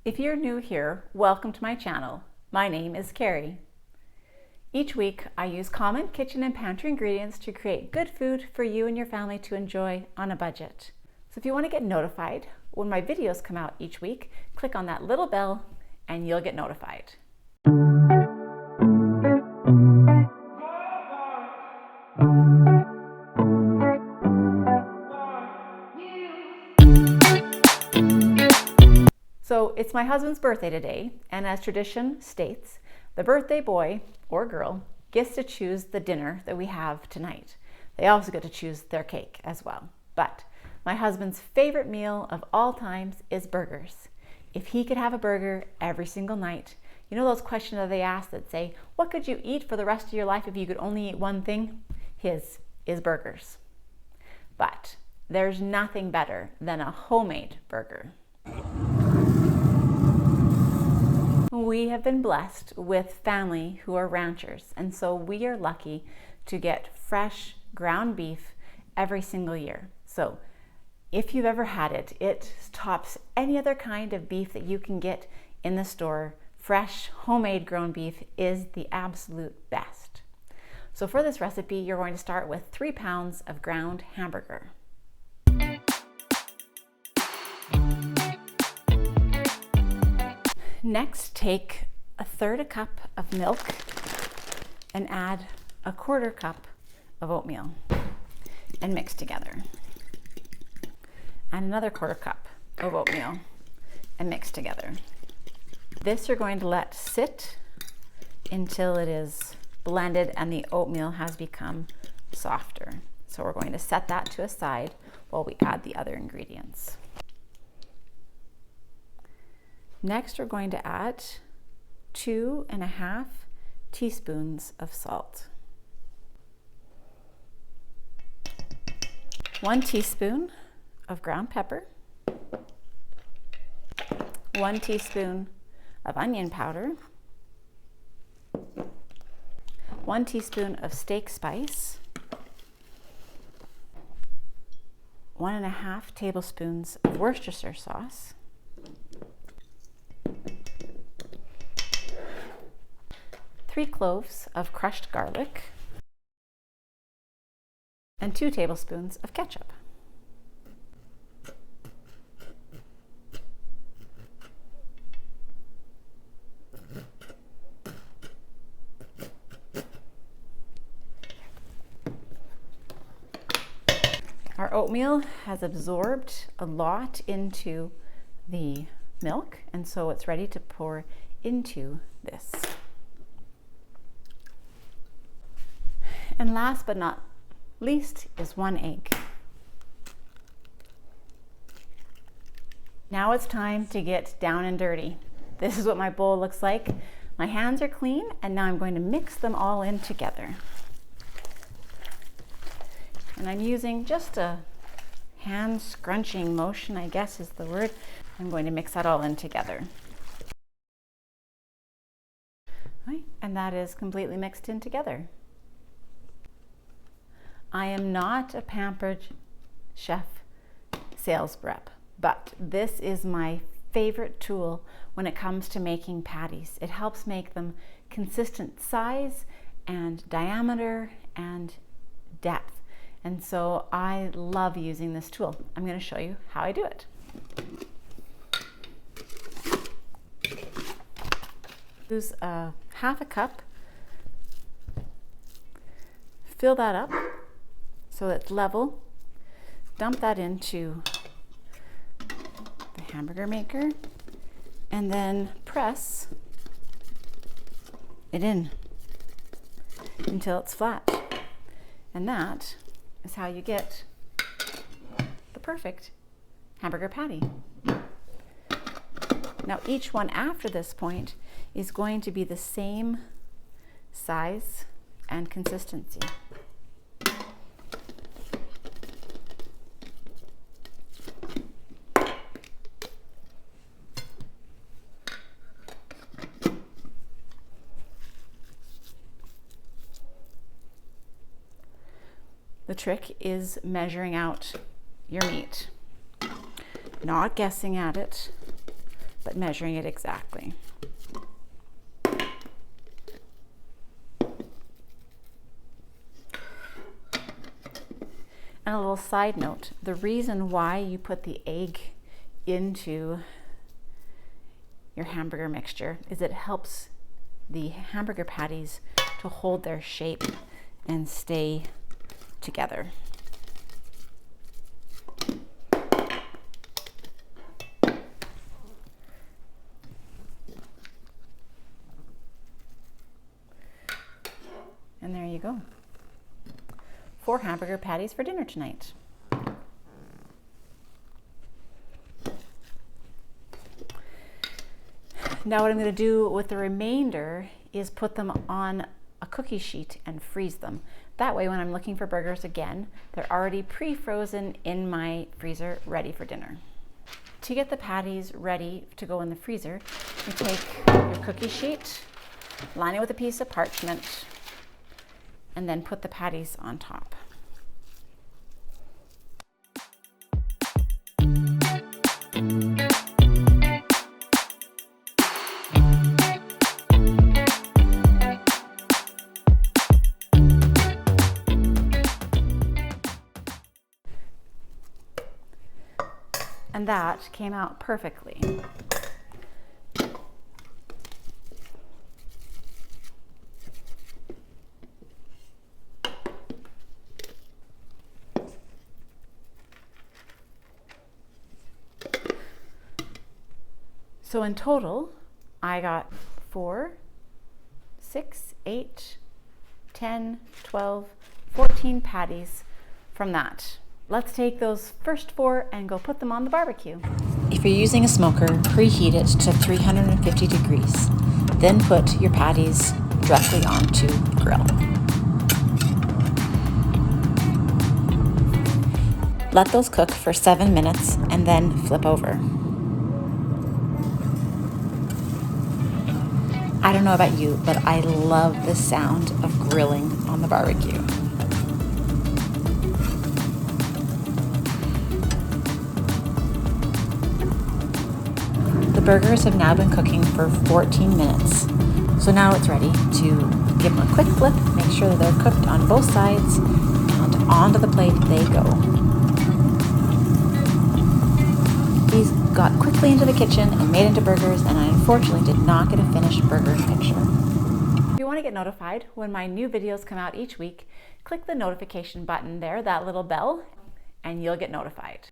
If you're new here, welcome to my channel. My name is Keri. Each week, I use common kitchen and pantry ingredients to create good food for you and your family to enjoy on a budget. So if you want to get notified when my videos come out each week, click on that little bell and you'll get notified. So it's my husband's birthday today, and as tradition states, the birthday boy or girl gets to choose the dinner that we have tonight. They also get to choose their cake as well. But my husband's favorite meal of all times is burgers. If he could have a burger every single night, you know those questions that they ask that say, what could you eat for the rest of your life if you could only eat one thing? His is burgers. But there's nothing better than a homemade burger. We have been blessed with family who are ranchers, and so we are lucky to get fresh ground beef every single year. So if you've ever had it, it tops any other kind of beef that you can get in the store. Fresh, homemade ground beef is the absolute best. So for this recipe, you're going to start with 3 pounds of ground hamburger. Next, take 1/3 cup of milk and add 1/4 cup of oatmeal and mix together. And another 1/4 cup of oatmeal and mix together. This you're going to let sit until it is blended and the oatmeal has become softer. So we're going to set that to a side while we add the other ingredients. Next, we're going to add 2.5 teaspoons of salt, 1 teaspoon of ground pepper, 1 teaspoon of onion powder, 1 teaspoon of steak spice, 1.5 tablespoons of Worcestershire sauce, 3 cloves of crushed garlic, and 2 tablespoons of ketchup. Our oatmeal has absorbed a lot into the milk, and so it's ready to pour into this. And last but not least is 1 egg. Now it's time to get down and dirty. This is what my bowl looks like. My hands are clean, and now I'm going to mix them all in together. And I'm using just a hand scrunching motion, I guess is the word. I'm going to mix that all in together. Right, and that is completely mixed in together. I am not a pampered chef sales rep, but this is my favorite tool when it comes to making patties. It helps make them consistent size and diameter and depth. And so I love using this tool. I'm going to show you how I do it. Use 1/2 cup. Fill that up so it's level. Dump that into the hamburger maker and then press it in until it's flat. And that is how you get the perfect hamburger patty. Now each one after this point is going to be the same size and consistency. The trick is measuring out your meat, not guessing at it, but measuring it exactly. And a little side note, the reason why you put the egg into your hamburger mixture is it helps the hamburger patties to hold their shape and stay together. And there you go. 4 hamburger patties for dinner tonight. Now what I'm going to do with the remainder is put them on a cookie sheet and freeze them. That way when I'm looking for burgers again, they're already pre-frozen in my freezer, ready for dinner. To get the patties ready to go in the freezer, you take your cookie sheet, line it with a piece of parchment, and then put the patties on top. And that came out perfectly. So in total, I got 4, 6, 8, 10, 12, 14 patties from that. Let's take those first 4 and go put them on the barbecue. If you're using a smoker, preheat it to 350 degrees. Then put your patties directly onto the grill. Let those cook for 7 minutes and then flip over. I don't know about you, but I love the sound of grilling on the barbecue. The burgers have now been cooking for 14 minutes. So now it's ready to give them a quick flip, make sure that they're cooked on both sides, and onto the plate they go. These got quickly into the kitchen and made into burgers, and I unfortunately did not get a finished burger picture. If you want to get notified when my new videos come out each week, click the notification button there, that little bell, and you'll get notified.